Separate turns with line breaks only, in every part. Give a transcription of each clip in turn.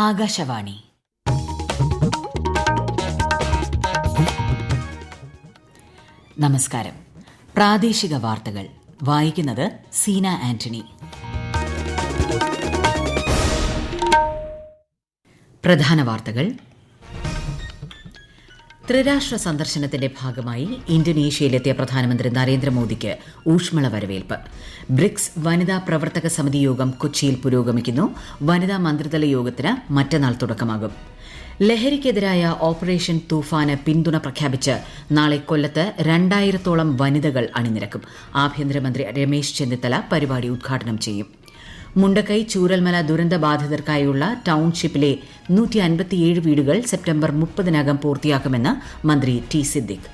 ആകാശവാണി. നമസ്കാരം. പ്രാദേശിക വാർത്തകൾ വായിക്കുന്നത് സീന ആന്റണി. പ്രധാന വാർത്തകൾ. ത്രിരാഷ്ട്ര സന്ദർശനത്തിന്റെ ഭാഗമായി ഇന്തോനേഷ്യയിലെത്തിയ പ്രധാനമന്ത്രി നരേന്ദ്രമോദിക്ക് ഊഷ്മള വരവേൽപ്പ്. ബ്രിക്സ് വനിതാ പ്രവർത്തക സമിതി യോഗം കൊച്ചിയിൽ പുരോഗമിക്കുന്നു. വനിതാ മന്ത്രിതല യോഗത്തിന് മറ്റന്നാൾ തുടക്കമാകും. ലഹരിക്കെതിരായ ഓപ്പറേഷൻ തൂഫാന് പിന്തുണ പ്രഖ്യാപിച്ച് നാളെ കൊല്ലത്ത് 2000-ഓളം വനിതകൾ അണിനിരക്കും. ആഭ്യന്തരമന്ത്രി രമേശ് ചെന്നിത്തല പരിപാടി ഉദ്ഘാടനം ചെയ്യും. മുണ്ടക്കൈ ചൂരൽമല ദുരന്ത ബാധിതർക്കായുള്ള ടൌൺഷിപ്പിലെ 157 വീടുകൾ സെപ്റ്റംബർ 30-നകം പൂർത്തിയാക്കുമെന്ന് മന്ത്രി ടി സിദ്ദിഖ്.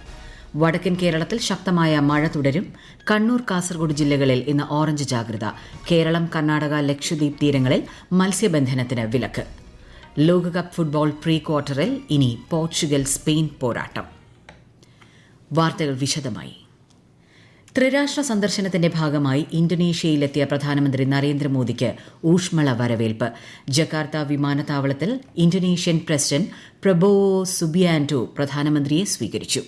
വടക്കൻ കേരളത്തിൽ ശക്തമായ മഴ തുടരും. കണ്ണൂർ, കാസർഗോഡ് ജില്ലകളിൽ ഇന്ന് ഓറഞ്ച് ജാഗ്രത. കേരളം, കർണാടക, ലക്ഷദ്വീപ് തീരങ്ങളിൽ മത്സ്യബന്ധനത്തിന് വിലക്ക്. ലോകകപ്പ് ഫുട്ബോൾ പ്രീ ക്വാർട്ടറിൽ ഇനി പോർച്ചുഗൽ സ്പെയിൻ പോരാട്ടം. വാർത്തകൾ വിശദമായി. ത്രിരാഷ്ട്ര സന്ദർശനത്തിന്റെ ഭാഗമായി ഇന്തോനേഷ്യയിലെത്തിയ പ്രധാനമന്ത്രി നരേന്ദ്രമോദിക്ക് ഊഷ്മള വരവേൽപ്പ്. ജക്കാർത്ത വിമാനത്താവളത്തിൽ ഇന്തോനേഷ്യൻ പ്രസിഡന്റ് പ്രബോവോ സുബിയാന്റോ പ്രധാനമന്ത്രിയെ സ്വീകരിച്ചു.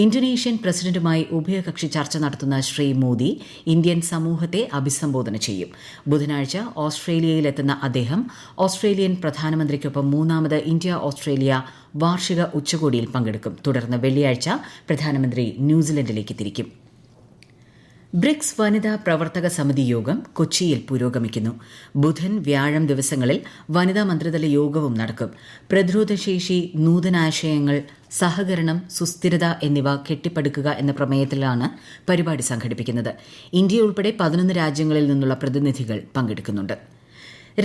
ഇന്തോനേഷ്യൻ പ്രസിഡന്റുമായി ഉഭയകക്ഷി ചർച്ച നടത്തുന്ന ശ്രീ മോദി ഇന്ത്യൻ സമൂഹത്തെ അഭിസംബോധന ചെയ്യും. ബുധനാഴ്ച ഓസ്ട്രേലിയയിലെത്തുന്ന അദ്ദേഹം ഓസ്ട്രേലിയൻ പ്രധാനമന്ത്രിക്കൊപ്പം 3ാമത് ഇന്ത്യ ഓസ്ട്രേലിയ വാർഷിക ഉച്ചകോടിയിൽ പങ്കെടുക്കും. തുടർന്ന് വെള്ളിയാഴ്ച പ്രധാനമന്ത്രി ന്യൂസിലൻഡിലേക്ക് തിരിക്കും. ബ്രിക്സ് വനിതാ പ്രവർത്തക സമിതി യോഗം കൊച്ചിയിൽ പുരോഗമിക്കുന്നു. ബുധൻ, വ്യാഴം ദിവസങ്ങളിൽ വനിതാ മന്ത്രിതല യോഗവും നടക്കും. പ്രതിരോധശേഷി, നൂതനാശയങ്ങൾ, സഹകരണം, സുസ്ഥിരത എന്നിവ കെട്ടിപ്പടുക്കുക എന്ന പ്രമേയത്തിലാണ് പരിപാടി സംഘടിപ്പിക്കുന്നത്. ഇന്ത്യ ഉൾപ്പെടെ 11 രാജ്യങ്ങളിൽ നിന്നുള്ള പ്രതിനിധികൾ പങ്കെടുക്കുന്നുണ്ട്.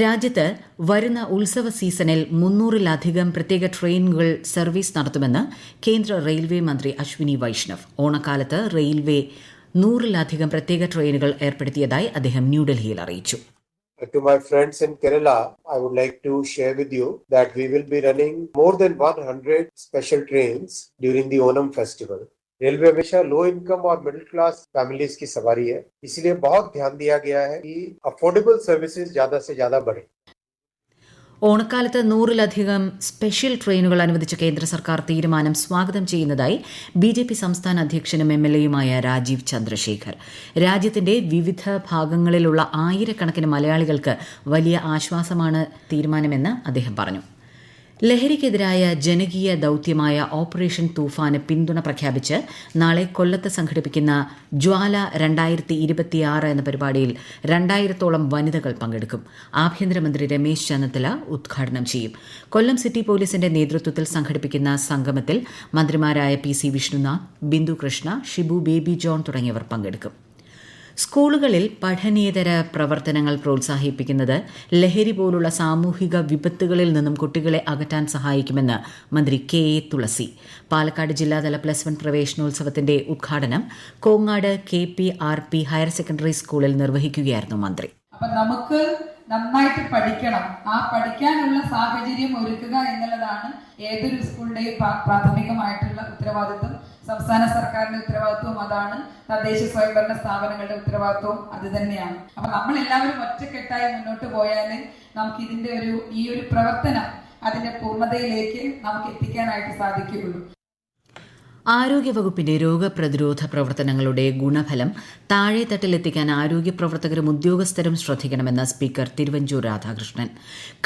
രാജ്യത്ത് വരുന്ന ഉത്സവ സീസണിൽ 300-ലധികം പ്രത്യേക ട്രെയിനുകൾ സർവീസ് നടത്തുമെന്ന് കേന്ദ്ര റെയിൽവേ മന്ത്രി അശ്വിനി വൈഷ്ണവ്. ഓണക്കാലത്ത് റെയിൽവേ 100-ലധികം പ്രത്യേക ട്രെയിനുകൾ ഏർപ്പെടുത്തിയതായി അദ്ദേഹം ന്യൂഡൽഹിയിൽ അറിയിച്ചു.
To my friends in Kerala, I would like to share with you that we will be running more than 100 special trains during the Onam festival. Railway हमेशा लो इनकम और मिडिल क्लास फैमिलीज की सवारी है, इसलिए बहुत ध्यान दिया गया है कि अफोर्डेबल सर्विसेज ज्यादा से ज्यादा बढ़े.
ഓണക്കാലത്ത് 100-ലധികം സ്പെഷ്യൽ ട്രെയിനുകൾ അനുവദിച്ച കേന്ദ്ര സർക്കാർ തീരുമാനം സ്വാഗതം ചെയ്യുന്നതായി ബിജെപി സംസ്ഥാന അധ്യക്ഷനും എംഎൽഎയുമായ രാജീവ് ചന്ദ്രശേഖർ. രാജ്യത്തിന്റെ വിവിധ ഭാഗങ്ങളിലുള്ള ആയിരക്കണക്കിന് മലയാളികൾക്ക് വലിയ ആശ്വാസമാണ് തീരുമാനമെന്ന് അദ്ദേഹം പറഞ്ഞു. ലഹരിക്കെതിരായ ജനകീയ ദൌത്യമായ ഓപ്പറേഷൻ തൂഫാന് പിന്തുണ പ്രഖ്യാപിച്ച് നാളെ കൊല്ലത്ത് സംഘടിപ്പിക്കുന്ന ജ്വാല 2026 എന്ന പരിപാടിയിൽ 2000-ഓളം വനിതകൾ പങ്കെടുക്കും. ആഭ്യന്തരമന്ത്രി രമേശ് ചെന്നിത്തല ഉദ്ഘാടനം ചെയ്യും. കൊല്ലം സിറ്റി പോലീസിന്റെ നേതൃത്വത്തിൽ സംഘടിപ്പിക്കുന്ന സംഗമത്തിൽ മന്ത്രിമാരായ P C Vishnunath, Bindu Krishna, Shibu baby John തുടങ്ങിയവർ പങ്കെടുക്കും. സ്കൂളുകളിൽ പഠനേതര പ്രവർത്തനങ്ങൾ പ്രോത്സാഹിപ്പിക്കുന്നത് ലഹരി പോലുള്ള സാമൂഹിക വിപത്തുകളിൽ നിന്നും കുട്ടികളെ അകറ്റാൻ സഹായിക്കുമെന്ന് മന്ത്രി കെ എ തുളസി. പാലക്കാട് ജില്ലാതല +1 പ്രവേശനോത്സവത്തിന്റെ ഉദ്ഘാടനം കോങ്ങാട് KPRP ഹയർ സെക്കൻഡറി സ്കൂളിൽ നിർവഹിക്കുകയായിരുന്നു മന്ത്രി.
അപ്പൊ നമുക്ക് നന്നായിട്ട് പഠിക്കണം, ആ പഠിക്കാനുള്ള സാഹചര്യം ഒരുക്കുക എന്നുള്ളതാണ് ഏതൊരു സ്കൂളിന്റെയും പ്രാഥമികമായിട്ടുള്ള ഉത്തരവാദിത്വം. സംസ്ഥാന സർക്കാരിന്റെ ഉത്തരവാദിത്വം അതാണ്, തദ്ദേശ സ്വയംഭരണ സ്ഥാപനങ്ങളുടെ ഉത്തരവാദിത്വം അത് തന്നെയാണ്. അപ്പൊ നമ്മൾ എല്ലാവരും ഒറ്റക്കെട്ടായി മുന്നോട്ട് പോയാല് നമുക്ക് ഇതിന്റെ ഈ ഒരു പ്രവർത്തനം അതിന്റെ പൂർണ്ണതയിലേക്ക് നമുക്ക് എത്തിക്കാനായിട്ട് സാധിക്കുകയുള്ളൂ.
ആരോഗ്യവകുപ്പിന്റെ രോഗപ്രതിരോധ പ്രവർത്തനങ്ങളുടെ ഗുണഫലം താഴെത്തട്ടിലെത്തിക്കാൻ ആരോഗ്യ പ്രവർത്തകരും ഉദ്യോഗസ്ഥരും ശ്രദ്ധിക്കണമെന്ന് സ്പീക്കർ തിരുവഞ്ചൂർ രാധാകൃഷ്ണൻ.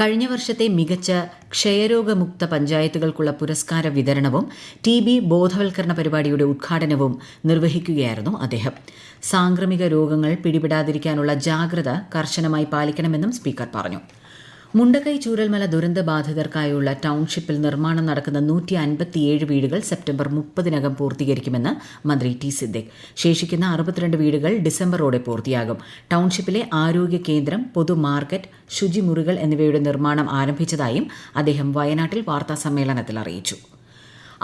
കഴിഞ്ഞ വർഷത്തെ മികച്ച ക്ഷയരോഗമുക്ത പഞ്ചായത്തുകൾക്കുള്ള പുരസ്കാര വിതരണവും TB ബോധവൽക്കരണ പരിപാടിയുടെ ഉദ്ഘാടനവും നിർവഹിക്കുകയായിരുന്നു അദ്ദേഹം. സാംക്രമിക രോഗങ്ങൾ പിടിപെടാതിരിക്കാനുള്ള ജാഗ്രത കർശനമായി പാലിക്കണമെന്നും സ്പീക്കർ പറഞ്ഞു. മുണ്ടക്കൈ ചൂരൽമല ദുരന്ത ബാധിതർക്കായുള്ള ടൌൺഷിപ്പിൽ നിർമ്മാണം നടക്കുന്ന 157 വീടുകൾ സെപ്റ്റംബർ 30-നകം പൂർത്തീകരിക്കുമെന്ന് മന്ത്രി ടി സിദ്ദിഖ്. ശേഷിക്കുന്ന 62 വീടുകൾ ഡിസംബറോടെ പൂർത്തിയാകും. ടൌൺഷിപ്പിലെ ആരോഗ്യ കേന്ദ്രം, പൊതു മാർക്കറ്റ്, ശുചിമുറികൾ എന്നിവയുടെ നിർമ്മാണം ആരംഭിച്ചതായും അദ്ദേഹം വയനാട്ടിൽ വാർത്താസമ്മേളനത്തിൽ അറിയിച്ചു.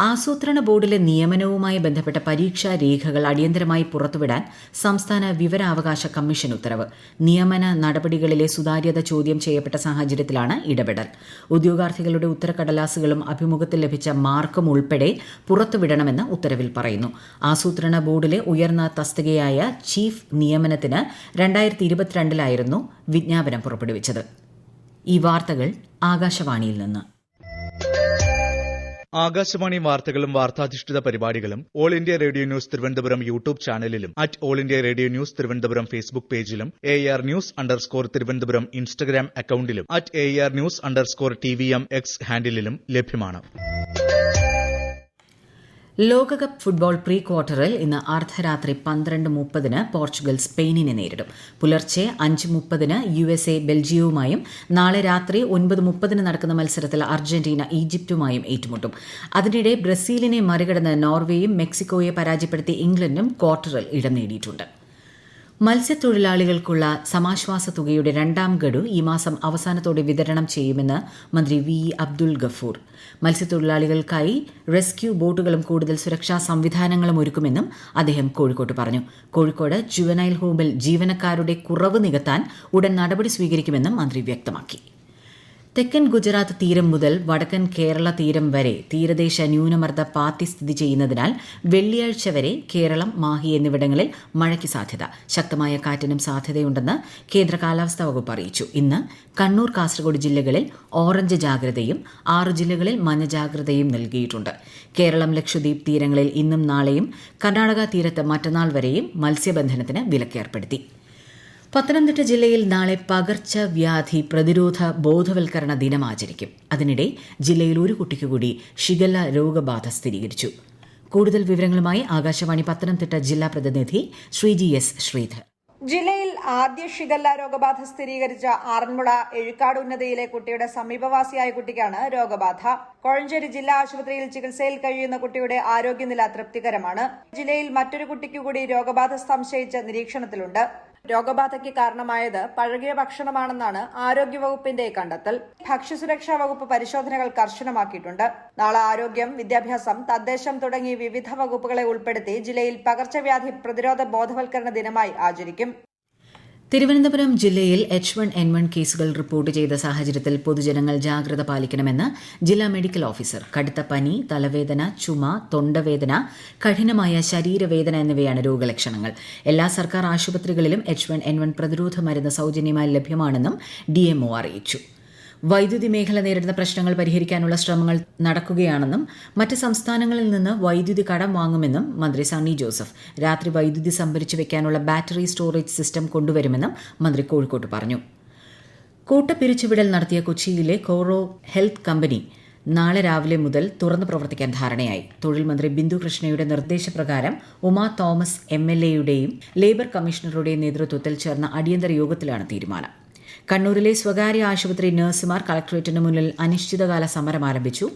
ആസൂത്രണ ബോർഡിലെ നിയമനവുമായി ബന്ധപ്പെട്ട പരീക്ഷാ രേഖകൾ അടിയന്തരമായി പുറത്തുവിടാൻ സംസ്ഥാന വിവരാവകാശ കമ്മീഷൻ ഉത്തരവ്. നിയമന നടപടികളിലെ സുതാര്യത ചോദ്യം ചെയ്യപ്പെട്ട സാഹചര്യത്തിലാണ് ഇടപെടൽ. ഉദ്യോഗാർത്ഥികളുടെ ഉത്തരക്കടലാസുകളും അഭിമുഖത്തിൽ ലഭിച്ച മാർക്കും ഉൾപ്പെടെ പുറത്തുവിടണമെന്ന് ഉത്തരവിൽ പറയുന്നു. ആസൂത്രണ ബോർഡിലെ ഉയർന്ന തസ്തികയായ ചീഫ് നിയമനത്തിന് 2022-ലായിരുന്നു വിജ്ഞാപനം പുറപ്പെടുവിച്ചത്. ഈ വാർത്തകൾ ആകാശവാണിയിൽ നിന്ന്.
ആകാശവാണി വാർത്തകളും വാർത്താധിഷ്ഠിത പരിപാടികളും all India radio news Thiruvananthapuram YouTube ചാനലിലും @all India radio news Thiruvananthapuram Facebook പേജിലും AR News_ തിരുവനന്തപുരം ഇൻസ്റ്റഗ്രാം അക്കൌണ്ടിലും @AR News_TVM X ഹാൻഡിലും ലഭ്യമാണ്.
ലോകകപ്പ് ഫുട്ബോൾ പ്രീ ക്വാർട്ടറിൽ ഇന്ന് അർദ്ധരാത്രി 12:30 പോർച്ചുഗൽ സ്പെയിനിനെ നേരിടും. പുലർച്ചെ 5:30 USA ബെൽജിയവുമായും നാളെ രാത്രി 9:30 നടക്കുന്ന മത്സരത്തിൽ അർജന്റീന ഈജിപ്തുമായും ഏറ്റുമുട്ടും. അതിനിടെ ബ്രസീലിനെ മറികടന്ന് നോർവേയും മെക്സിക്കോയെ പരാജയപ്പെടുത്തി ഇംഗ്ലണ്ടും ക്വാർട്ടറിൽ ഇടം നേടിയിട്ടുണ്ട്. മത്സ്യത്തൊഴിലാളികൾക്കുള്ള സമാശ്വാസ തുകയുടെ രണ്ടാം ഗഡു ഈ മാസം അവസാനത്തോടെ വിതരണം ചെയ്യുമെന്ന് മന്ത്രി വി അബ്ദുൽ ഗഫൂർ. മത്സ്യത്തൊഴിലാളികൾക്കായി റെസ്ക്യൂ ബോട്ടുകളും കൂടുതൽ സുരക്ഷാ സംവിധാനങ്ങളും ഒരുക്കുമെന്നും അദ്ദേഹം കോഴിക്കോട്ട് പറഞ്ഞു. കോഴിക്കോട് ജുവനൈൽ ഹോമിൽ ജീവനക്കാരുടെ കുറവ് നികത്താൻ ഉടൻ നടപടി സ്വീകരിക്കുമെന്നും മന്ത്രി വ്യക്തമാക്കി. തെക്കൻ ഗുജറാത്ത് തീരം മുതൽ വടക്കൻ കേരള തീരം വരെ തീരദേശ ന്യൂനമർദ്ദ പാത്തി സ്ഥിതി ചെയ്യുന്നതിനാൽ വെള്ളിയാഴ്ച വരെ കേരളം, മാഹി എന്നിവിടങ്ങളിൽ മഴയ്ക്ക് സാധ്യത. ശക്തമായ കാറ്റിനും സാധ്യതയുണ്ടെന്ന് കേന്ദ്ര കാലാവസ്ഥാ വകുപ്പ് അറിയിച്ചു. ഇന്ന് കണ്ണൂർ, കാസർഗോഡ് ജില്ലകളിൽ ഓറഞ്ച് ജാഗ്രതയും 6 ജില്ലകളിൽ മഞ്ഞ ജാഗ്രതയും നൽകിയിട്ടുണ്ട്. കേരളം, ലക്ഷദ്വീപ് തീരങ്ങളിൽ ഇന്നും നാളെയും, കർണാടക തീരത്ത് മറ്റന്നാൾ വരെയും മത്സ്യബന്ധനത്തിന് വിലക്കേർപ്പെടുത്തി. പത്തനംതിട്ട ജില്ലയിൽ നാളെ പകർച്ചവ്യാധി പ്രതിരോധ ബോധവൽക്കരണ ദിനം ആചരിക്കും. അതിനിടെ ജില്ലയിൽ ഒരു കുട്ടിക്കുകൂടി ഷിഗല്ല രോഗബാധ സ്ഥിരീകരിച്ചു. കൂടുതൽ വിവരങ്ങളുമായി ആകാശവാണി പത്തനംതിട്ട ജില്ലാ പ്രതിനിധി ശ്രീജി എസ് ശ്രീധർ.
ജില്ലയിൽ ആദ്യ ഷിഗല്ല രോഗബാധ സ്ഥിരീകരിച്ച ആറന്മുള എഴുക്കാട് ഉന്നതിയിലെ കുട്ടിയുടെ സമീപവാസിയായ കുട്ടിക്കാണ് രോഗബാധ. കോഴഞ്ചേരി ജില്ലാ ആശുപത്രിയിൽ ചികിത്സയിൽ കഴിയുന്ന കുട്ടിയുടെ ആരോഗ്യനില തൃപ്തികരമാണ്. ജില്ലയിൽ മറ്റൊരു കുട്ടിക്കുകൂടി രോഗബാധ സംശയിച്ച് നിരീക്ഷണത്തിലുണ്ട്. രോഗബാധയ്ക്ക് കാരണമായത് പഴകിയ ഭക്ഷണമാണെന്നാണ് ആരോഗ്യവകുപ്പിന്റെ കണ്ടെത്തൽ. ഭക്ഷ്യസുരക്ഷാ വകുപ്പ് പരിശോധനകൾ കർശനമാക്കിയിട്ടുണ്ട്. നാളെ ആരോഗ്യം, വിദ്യാഭ്യാസം, തദ്ദേശം തുടങ്ങി വിവിധ വകുപ്പുകളെ ഉൾപ്പെടുത്തി ജില്ലയിൽ പകർച്ചവ്യാധി പ്രതിരോധ ബോധവൽക്കരണ ദിനമായി ആചരിക്കും.
തിരുവനന്തപുരം ജില്ലയിൽ H1N1 കേസുകൾ റിപ്പോർട്ട് ചെയ്ത സാഹചര്യത്തിൽ പൊതുജനങ്ങൾ ജാഗ്രത പാലിക്കണമെന്ന് ജില്ലാ മെഡിക്കൽ ഓഫീസർ. കടുത്ത പനി, തലവേദന, ചുമ, തൊണ്ടവേദന, കഠിനമായ ശരീരവേദന എന്നിവയാണ് രോഗലക്ഷണങ്ങൾ. എല്ലാ സർക്കാർ ആശുപത്രികളിലും H1N1 പ്രതിരോധ മരുന്ന് സൌജന്യമായി ലഭ്യമാണെന്നും DMO അറിയിച്ചു. വൈദ്യുതി മേഖല നേരിടുന്ന പ്രശ്നങ്ങൾ പരിഹരിക്കാനുള്ള ശ്രമങ്ങൾ നടക്കുകയാണെന്നും മറ്റ് സംസ്ഥാനങ്ങളിൽ നിന്ന് വൈദ്യുതി കടം വാങ്ങുമെന്നും മന്ത്രി സണ്ണി ജോസഫ്. രാത്രി വൈദ്യുതി സംഭരിച്ചു വെക്കാനുള്ള ബാറ്ററി സ്റ്റോറേജ് സിസ്റ്റം കൊണ്ടുവരുമെന്നും മന്ത്രി കോഴിക്കോട്ട് പറഞ്ഞു. കൂട്ടപ്പിരിച്ചുവിടൽ നടത്തിയ കൊച്ചിയിലെ കോറോ ഹെൽത്ത് കമ്പനി നാളെ രാവിലെ മുതൽ തുറന്നു പ്രവർത്തിക്കാൻ ധാരണയായി. തൊഴിൽ മന്ത്രി ബിന്ദു കൃഷ്ണയുടെ നിർദ്ദേശപ്രകാരം ഉമാ തോമസ് MLAയുടെയും ലേബർ കമ്മീഷണറുടെയും നേതൃത്വത്തിൽ ചേർന്ന അടിയന്തര യോഗത്തിലാണ് തീരുമാനം. കണ്ണൂരിലെ സ്വകാര്യ ആശുപത്രി നഴ്സുമാർ കളക്ടറേറ്റിന് മുന്നിൽ അനിശ്ചിതകാല സമരം ആരംഭിച്ചു.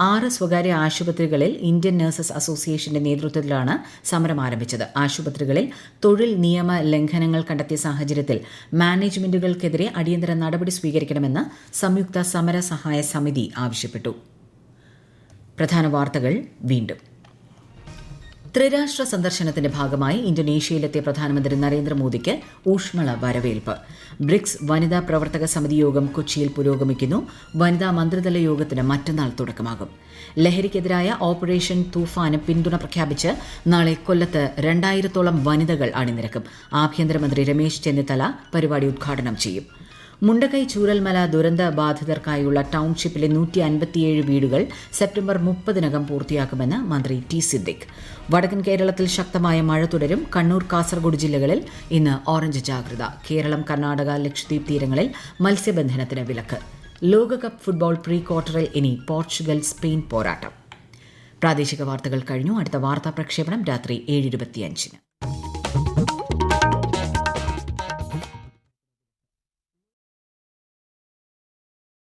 6 സ്വകാര്യ ആശുപത്രികളിൽ ഇന്ത്യൻ നഴ്സസ് അസോസിയേഷന്റെ നേതൃത്വത്തിലാണ് സമരം ആരംഭിച്ചത്. ആശുപത്രികളിൽ തൊഴിൽ നിയമ ലംഘനങ്ങൾ കണ്ടെത്തിയ സാഹചര്യത്തിൽ മാനേജ്മെന്റുകൾക്കെതിരെ അടിയന്തര നടപടി സ്വീകരിക്കണമെന്ന് സംയുക്ത സമര സഹായ സമിതി ആവശ്യപ്പെട്ടു. പ്രധാന വാർത്തകൾ വീണ്ടും. ത്രിരാഷ്ട്ര സന്ദർശനത്തിന്റെ ഭാഗമായി ഇന്തോനേഷ്യയിലെത്തിയ പ്രധാനമന്ത്രി നരേന്ദ്രമോദിക്ക് ഊഷ്മള വരവേൽപ്പ്. ബ്രിക്സ് വനിതാ പ്രവർത്തക സമിതി യോഗം കൊച്ചിയിൽ പുരോഗമിക്കുന്നു. വനിതാ മന്ത്രിതല യോഗത്തിന് മറ്റന്നാൾ തുടക്കമാകും. ലഹരിക്കെതിരായ ഓപ്പറേഷൻ തൂഫാന് പിന്തുണ പ്രഖ്യാപിച്ച് നാളെ കൊല്ലത്ത് 2000-ഓളം വനിതകൾ അണിനിരക്കും. ആഭ്യന്തരമന്ത്രി രമേശ് ചെന്നിത്തല പരിപാടി ഉദ്ഘാടനം ചെയ്യും. മുണ്ടക്കൈ ചൂരൽമല ദുരന്ത ബാധിതർക്കായുള്ള ടൌൺഷിപ്പിലെ 157 വീടുകൾ സെപ്റ്റംബർ 30-നകം പൂർത്തിയാക്കുമെന്ന് മന്ത്രി ടി സിദ്ദിഖ്. വടക്കൻ കേരളത്തിൽ ശക്തമായ മഴ തുടരും. കണ്ണൂർ, കാസർഗോഡ് ജില്ലകളിൽ ഇന്ന് ഓറഞ്ച് ജാഗ്രത. കേരളം, കർണാടക, ലക്ഷദ്വീപ് തീരങ്ങളിൽ മത്സ്യബന്ധനത്തിന് വിലക്ക്. ലോകകപ്പ് ഫുട്ബോൾ പ്രീ ക്വാർട്ടറിൽ ഇനി പോർച്ചുഗൽ, സ്പെയിൻ പോരാട്ടം. പ്രാദേശിക വാർത്തകൾ കഴിഞ്ഞു. അടുത്ത വാർത്താ പ്രക്ഷേപണം രാത്രി 7:25.